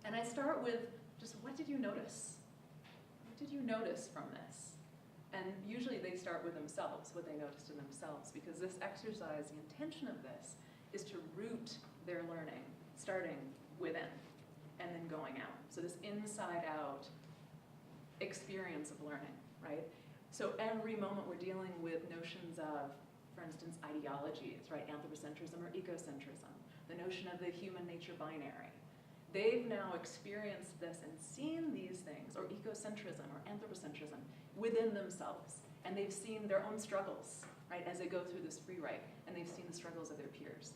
And I start with just, what did you notice? What did you notice from this? And usually they start with themselves, what they noticed in themselves, because this exercise, the intention of this, is to root their learning, starting within and then going out. So this inside-out experience of learning, right? So every moment we're dealing with notions of, for instance, ideologies, right? Anthropocentrism or ecocentrism, the notion of the human nature binary. They've now experienced this and seen these things, or ecocentrism or anthropocentrism, within themselves. And they've seen their own struggles, right, as they go through this free write, and they've seen the struggles of their peers.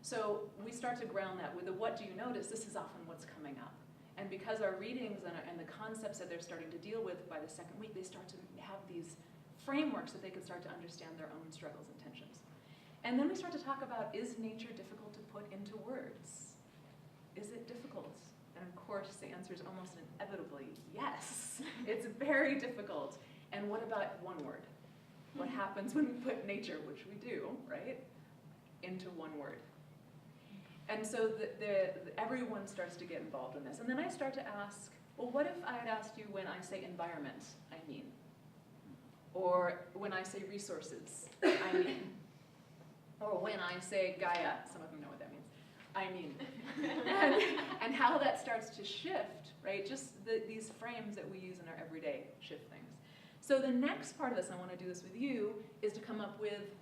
So we start to ground that with the what do you notice, this is often what's coming up. And because our readings and the concepts that they're starting to deal with by the second week, they start to have these frameworks that they can start to understand their own struggles and tensions. And then we start to talk about, is nature difficult to put into words? Is it difficult? And of course, the answer is almost inevitably yes. It's very difficult. And what about one word? What happens when we put nature, which we do, right, into one word? And so everyone starts to get involved in this. And then I start to ask, well, what if I had asked you when I say environment, I mean? Or when I say resources, I mean? Or when I say Gaia, some of them know what that means, I mean. And how that starts to shift, right? Just these frames that we use in our everyday shift things. So the next part of this, I want to do this with you, is to come up with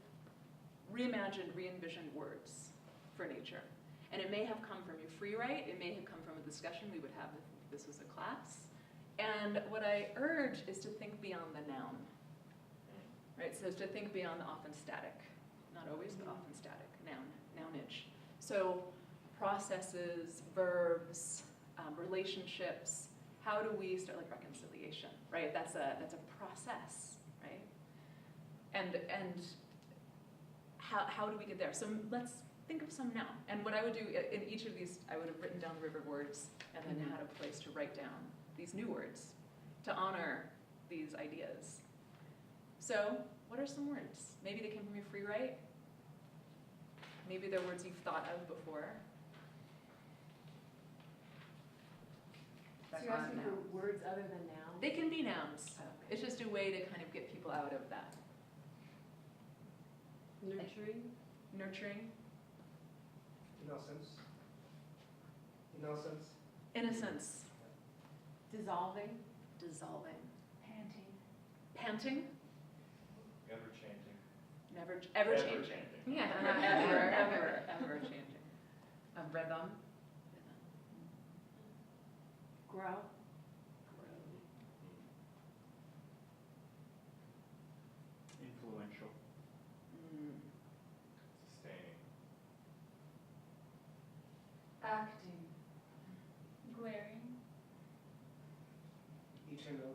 reimagined, re-envisioned words for nature. And it may have come from your free write, it may have come from a discussion we would have if this was a class. And what I urge is to think beyond the noun, right? So to think beyond the often static, not always, but often static, nounage. So processes, verbs, relationships, how do we start, like reconciliation, right? That's a process, right? And how do we get there? So let's think of some now. And what I would do in each of these, I would have written down river words and then had a place to write down these new words to honor these ideas. So what are some words? Maybe they came from your free write. Maybe they're words you've thought of before. So you're asking for words other than nouns? They can be nouns. Okay. It's just a way to kind of get people out of that. Nurturing? Nurturing. Innocence. Innocence. Innocence. Dissolving? Dissolving. Panting? Panting. Ever changing. Ever changing. Yeah, ever changing. A rhythm? Grow? Influential. Sustaining. Acting? Glaring. Eternal.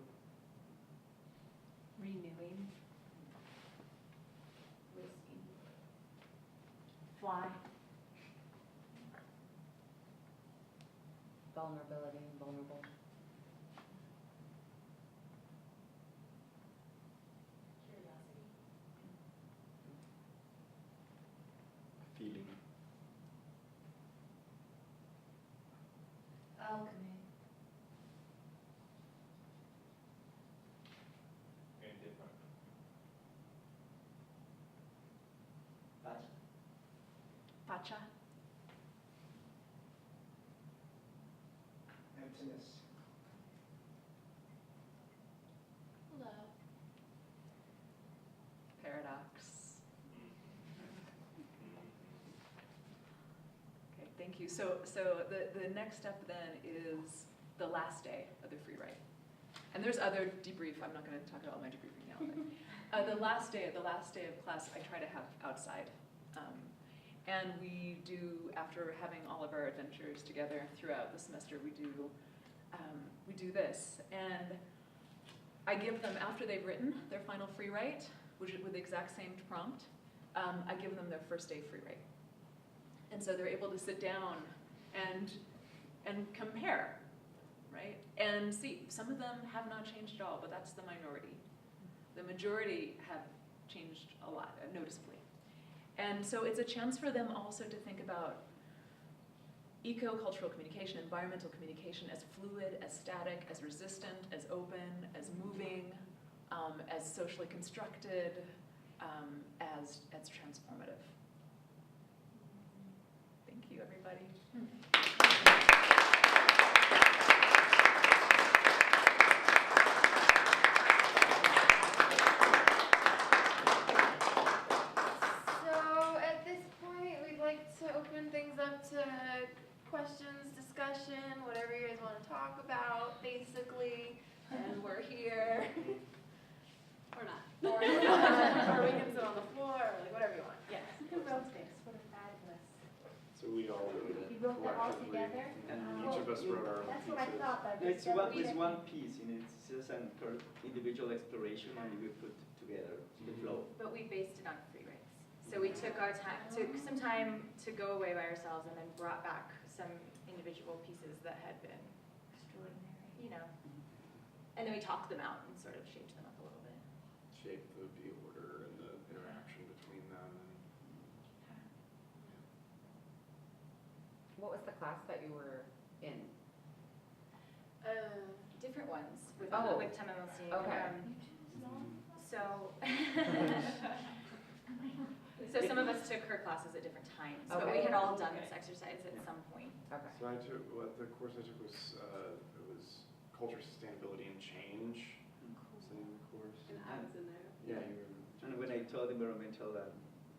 Renewing? Risky? Fly? Vulnerability, vulnerable. Curiosity. Feeling. Alchemy. Indifferent. Pacha. Emptiness. Love. Paradox. Okay, thank you. So the next step then is the last day of the free write. And there's other debrief. I'm not going to talk about my debriefing now. But, the last day of class, I try to have outside. And we do, after having all of our adventures together throughout the semester, we do this. And I give them, after they've written their final free write, which is with the exact same prompt, I give them their first day free write. And so they're able to sit down and compare, right? And see, some of them have not changed at all, but that's the minority. The majority have changed a lot, noticeably. And so it's a chance for them also to think about eco-cultural communication, environmental communication as fluid, as static, as resistant, as open, as moving, as socially constructed, as transformative. Thank you, everybody. So at this point, we'd like to open things up to questions, discussion, whatever you guys want to talk about, basically. And we're here. Or not. Or we can sit on the floor, or like whatever you want. Yeah. Who wrote this? What a fabulous. So we all wrote it You wrote that all collectively, together? and Oh. each of us wrote our own That's pieces. what I thought, but I No, just it's one piece, and it's just an individual exploration, and we put together the flow. But we based it on free writes. So we took some time to go away by ourselves and then brought back some individual pieces that had been extraordinary, and then we talked them out and sort of shaped them up a little bit. Shape the order and the interaction between them. What was the class that you were in? Different ones with Oh. with TMMLC. Okay. So some of us took her classes at different times, but we Okay. had all done this exercise at some point. Okay. So the course I took was, it was Culture, Sustainability, and Change. Was the name of the course? And I was in there. Yeah, you were. And when I taught environmental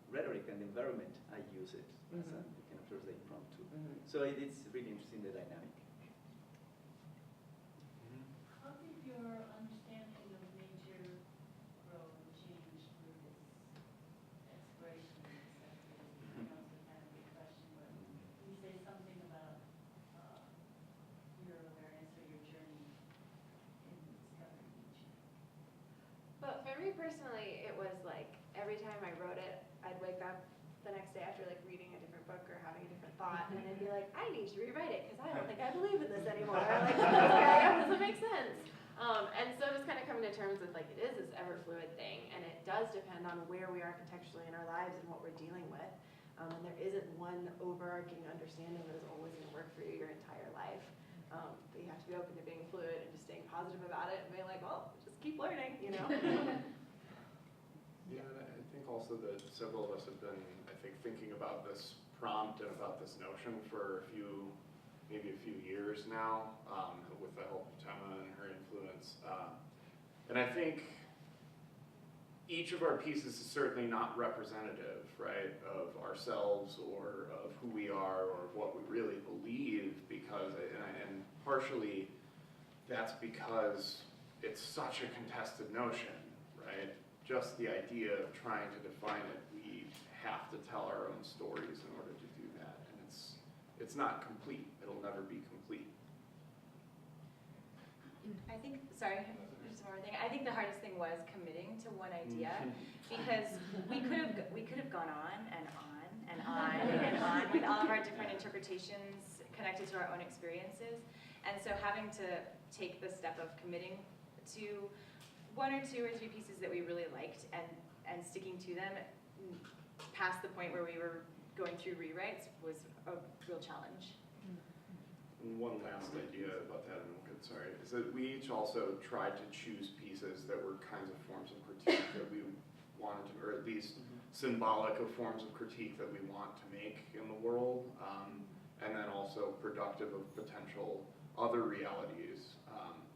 rhetoric and environment, I use it as a Mhm. kind of Thursday impromptu. Mhm. So it's really interesting, the dynamic. How did your understanding of nature grow and change through this exploration of this activity? I know it's a kind of big question, but can you say something about your awareness or your journey in discovering nature? But for me personally, it was like every time I wrote it, I'd wake up the next day after like reading a different book or having a different thought, and I'd be like, I need to rewrite it because I don't think I believe in this anymore. Like, that doesn't make sense. And so just kind of coming to terms with like it is this ever fluid thing, and it does depend on where we are contextually in our lives and what we're dealing with. And there isn't one overarching understanding that is always going to work for you your entire life. But you have to be open to being fluid and just staying positive about it and being like, well, just keep learning, Yeah, and I think also that several of us have been, I think, thinking about this prompt and about this notion for maybe a few years now, with the help of Tema and her influence. And I think each of our pieces is certainly not representative, right, of ourselves or of who we are or of what we really believe, because, and partially that's because it's such a contested notion, right? Just the idea of trying to define it, we have to tell our own stories in order to do that, and it's not complete. It'll never be complete. I think, sorry, just one more thing. I think the hardest thing was committing to one idea, because we could have gone on and on and on and on with all of our different interpretations connected to our own experiences. And so having to take the step of committing to one or two or three pieces that we really liked and sticking to them past the point where we were going through rewrites was a real challenge. And one last idea about that, and we'll get sorry, is that we each also tried to choose pieces that were kinds of forms of critique that we wanted to, or at least symbolic of forms of critique that we want to make in the world, and then also productive of potential other realities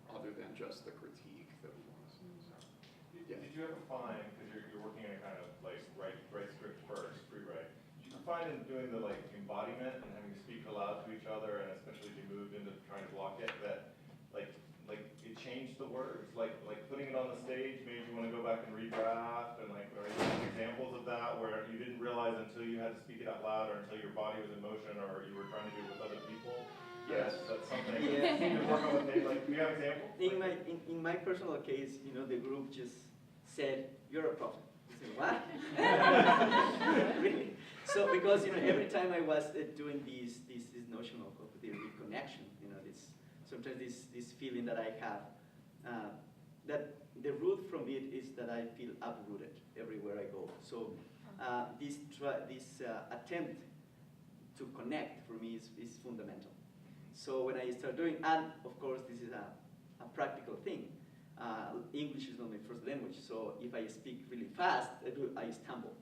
other than just the critique that we want to see. So, yeah. Did you ever find, because you're working in a kind of like write script first, free-write, did you find in doing the like embodiment and having to speak aloud to each other, and especially if you moved into trying to block it, that like it changed the words, like putting it on the stage made you want to go back and redraft, and like, are there examples of that where you didn't realize until you had to speak it out loud, or until your body was in motion, or you were trying to do it with other people? Yes. That's something Yeah. you need to work on with Dave. Like, do you have examples? In my personal case, the group just said, "You're a prophet." I said, "What?" Really? So because every time I was doing this notion of the reconnection, sometimes this feeling that I have, that the root from it is that I feel uprooted everywhere I go. So this attempt to connect for me is fundamental. So when I start doing, and of course this is a practical thing. English is not my first language, so if I speak really fast, I stumble.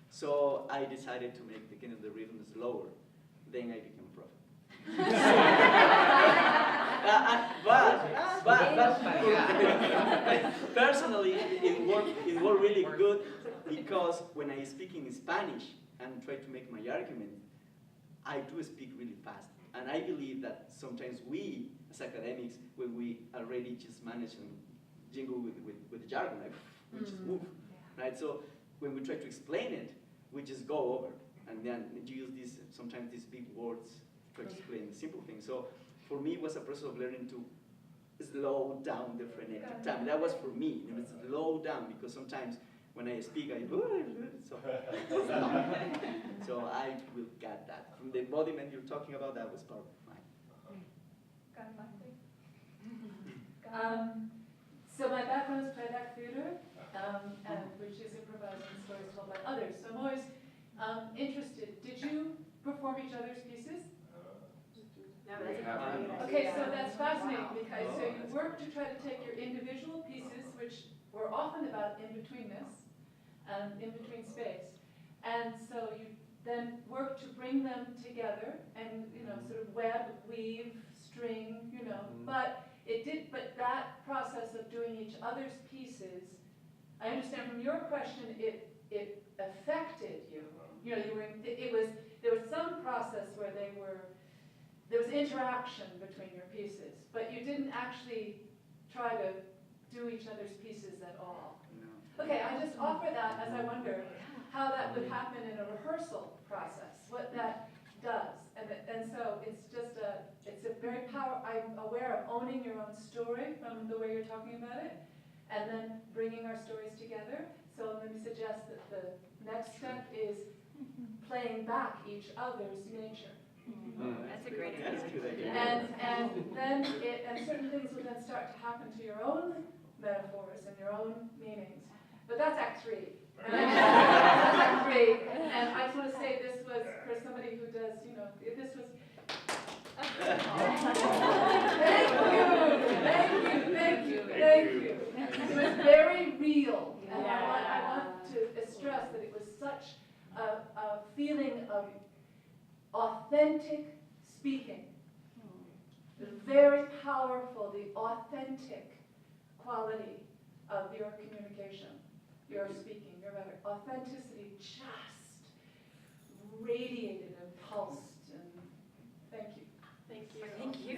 So I decided to make the rhythm slower. Then I became a prophet. But personally, it worked really good because when I speak in Spanish and try to make my argument, I do speak really fast. And I believe that sometimes we, as academics, when we already just manage and jingle with the jargon, like, we just move, right? So when we try to explain it, we just go over. And then you use sometimes these big words to explain simple things. So for me, it was a process of learning to slow down the frenetic time. That was for me, slow down, because sometimes when I speak, so I will get that. From the embodiment you're talking about, that was part of mine. So my background is playback theater, which is improvising stories told by others. So I'm always interested. Did you perform each other's pieces? No, that's Okay, so that's fascinating because so you work to try to take your individual pieces, which were often about in-betweenness, in between space, and so you then work to bring them together and sort of web, weave, string, but that process of doing each other's pieces, I understand from your question, it affected you. There was some process where there was interaction between your pieces, but you didn't actually try to do each other's pieces at all. No. Okay, I just offer that as I wonder how that would happen in a rehearsal process, what that does. And so it's just it's a very I'm aware of owning your own story from the way you're talking about it, and then bringing our stories together. So let me suggest that the next step is playing back each other's nature. That's a great idea. And then certain things will then start to happen to your own metaphors and your own meanings. But that's Act 3. And that's Act 3. And I just want to say this was for somebody who does, this was. Thank you. It was very real. And I want to stress that it was such a feeling of authentic speaking. Very powerful, the authentic quality of your communication, your speaking, your rhetoric. Authenticity just radiated and pulsed, and thank you. Thank you.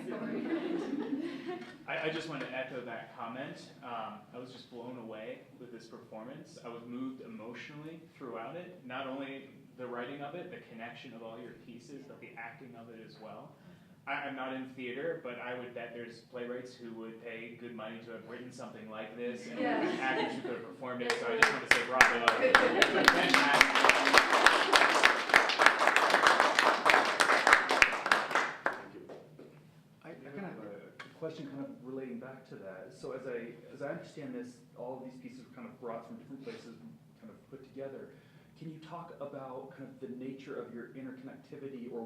I just want to echo that comment. I was just blown away with this performance. I was moved emotionally throughout it, not only the writing of it, the connection of all your pieces, but the acting of it as well. I'm not in theater, but I would bet there's playwrights who would pay good money to have written something like this, and actors who could have performed it, so I just want to say bravo. Fantastic. I kind of have a question kind of relating back to that. So as I understand this, all of these pieces were kind of brought from different places and kind of put together. Can you talk about kind of the nature of your interconnectivity, or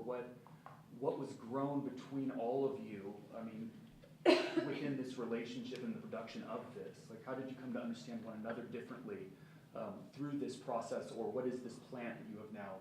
what was grown between all of you, I mean, within this relationship and the production of this? Like, how did you come to understand one another differently through this process, or what is this plant that you have now